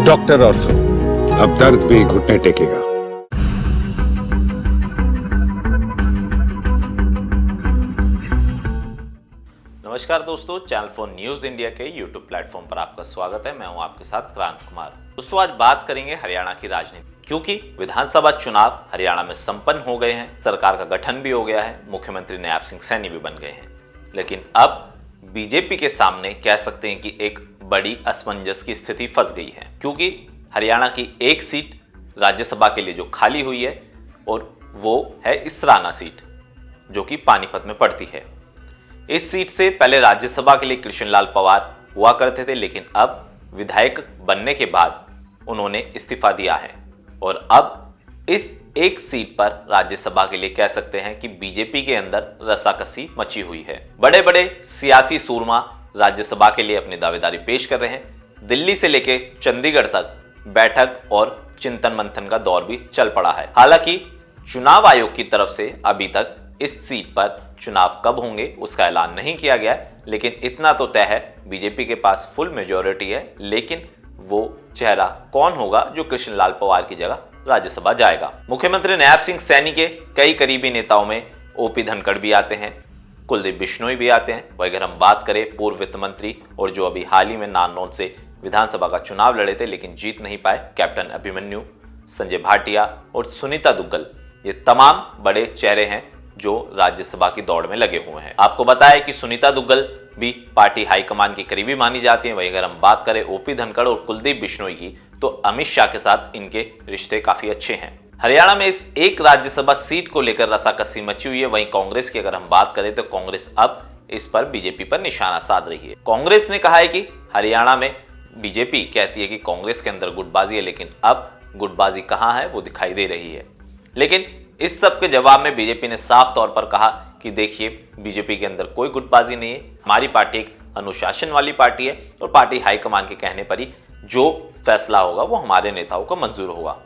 Doctor ortho, अब दर्द भी घुटने टेकेगा। नमस्कार दोस्तों, चैनल फॉर न्यूज इंडिया के यूट्यूब प्लेटफॉर्म पर आपका स्वागत है। मैं हूं आपके साथ क्रांत कुमार। दोस्तों, आज बात करेंगे हरियाणा की राजनीति, क्योंकि विधानसभा चुनाव हरियाणा में संपन्न हो गए हैं, सरकार का गठन भी हो गया है, मुख्यमंत्री नैब सिंह सैनी भी बन गए हैं। लेकिन अब बीजेपी के सामने कह सकते हैं कि एक बड़ी असमंजस की स्थिति फंस गई है, क्योंकि हरियाणा की एक सीट राज्यसभा के लिए जो खाली हुई है और वो है इसराना सीट, जो कि पानीपत में पड़ती है। इस सीट से पहले राज्यसभा के लिए कृष्णलाल पवार हुआ करते थे, लेकिन अब विधायक बनने के बाद उन्होंने इस्तीफा दिया है और अब इस एक सीट पर राज्यसभा के लिए कह सकते हैं कि बीजेपी के अंदर रसाकसी मची हुई है। बड़े बड़े सियासी सूरमा राज्यसभा के लिए अपनी दावेदारी पेश कर रहे हैं। दिल्ली से लेकर चंडीगढ़ तक बैठक और चिंतन मंथन का दौर भी चल पड़ा है। हालांकि चुनाव आयोग की तरफ से अभी तक इस सीट पर चुनाव कब होंगे उसका ऐलान नहीं किया गया है, लेकिन इतना तो तय है बीजेपी के पास फुल मेजॉरिटी है, लेकिन वो चेहरा कौन होगा जो कृष्णलाल पवार की जगह राज्यसभा जाएगा। मुख्यमंत्री नैब सिंह सैनी के कई करीबी नेताओं में ओपी धनखड़ भी आते हैं, कुलदीप बिश्नोई भी आते हैं। वही अगर हम बात करें पूर्व वित्त मंत्री और जो अभी हाल ही में नारनौल से विधानसभा का चुनाव लड़े थे लेकिन जीत नहीं पाए, कैप्टन अभिमन्यु, संजय भाटिया और सुनीता दुग्गल, ये तमाम बड़े चेहरे हैं जो राज्यसभा की दौड़ में लगे हुए हैं। आपको बताया कि सुनीता दुग्गल भी पार्टी हाईकमान की करीबी मानी जाती है। वही अगर हम बात करें ओपी धनखड़ और कुलदीप बिश्नोई की, तो अमित शाह के साथ इनके रिश्ते काफी अच्छे हैं। हरियाणा में इस एक राज्यसभा सीट को लेकर रसाकसी मची हुई है। वहीं कांग्रेस की अगर हम बात करें तो कांग्रेस अब इस पर बीजेपी पर निशाना साध रही है। कांग्रेस ने कहा है कि हरियाणा में बीजेपी कहती है कि कांग्रेस के अंदर गुटबाजी है, लेकिन अब गुटबाजी कहां है वो दिखाई दे रही है। लेकिन इस सब के जवाब में बीजेपी ने साफ तौर पर कहा कि देखिए, बीजेपी के अंदर कोई गुटबाजी नहीं है, हमारी पार्टी एक अनुशासन वाली पार्टी है और पार्टी हाईकमान के कहने पर ही जो फैसला होगा वो हमारे नेताओं को मंजूर होगा।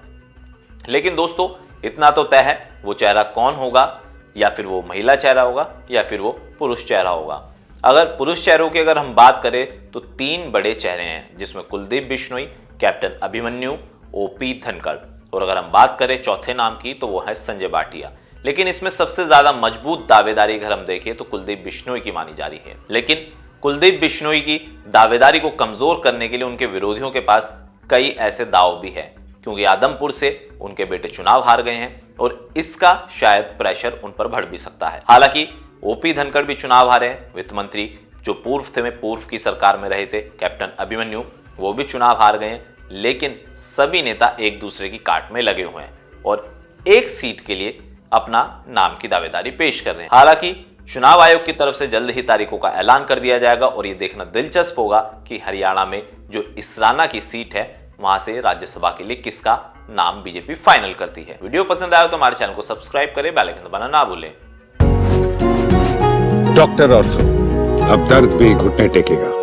लेकिन दोस्तों, इतना तो तय है वो चेहरा कौन होगा, या फिर वो महिला चेहरा होगा या फिर वो पुरुष चेहरा होगा। अगर पुरुष चेहरों की अगर हम बात करें तो तीन बड़े चेहरे हैं, जिसमें कुलदीप बिश्नोई, कैप्टन अभिमन्यु, ओपी धनखड़, और अगर हम बात करें चौथे नाम की तो वो है संजय भाटिया। लेकिन इसमें सबसे ज्यादा मजबूत दावेदारी अगर हम देखें तो कुलदीप बिश्नोई की मानी जा रही है। लेकिन कुलदीप बिश्नोई की दावेदारी को कमजोर करने के लिए उनके विरोधियों के पास कई ऐसे दाव भी है, क्योंकि आदमपुर से उनके बेटे चुनाव हार गए हैं और इसका शायद प्रेशर उन पर बढ़ भी सकता है। हालांकि ओपी धनखड़ भी चुनाव हारे हैं। वित्त मंत्री जो पूर्व की सरकार में रहे थे, कैप्टन अभिमन्यु, वो भी चुनाव हार गए हैं। लेकिन सभी नेता एक दूसरे की काट में लगे हुए हैं और एक सीट के लिए अपना नाम की दावेदारी पेश कर रहे हैं। हालांकि चुनाव आयोग की तरफ से जल्द ही तारीखों का ऐलान कर दिया जाएगा और ये देखना दिलचस्प होगा कि हरियाणा में जो इसराना की सीट है वहां से राज्यसभा के लिए किसका नाम बीजेपी फाइनल करती है। वीडियो पसंद आया तो हमारे चैनल को सब्सक्राइब करें, बेल आइकन दबाना ना भूलें। डॉक्टर ऑर्थो, अब दर्द भी घुटने टेकेगा।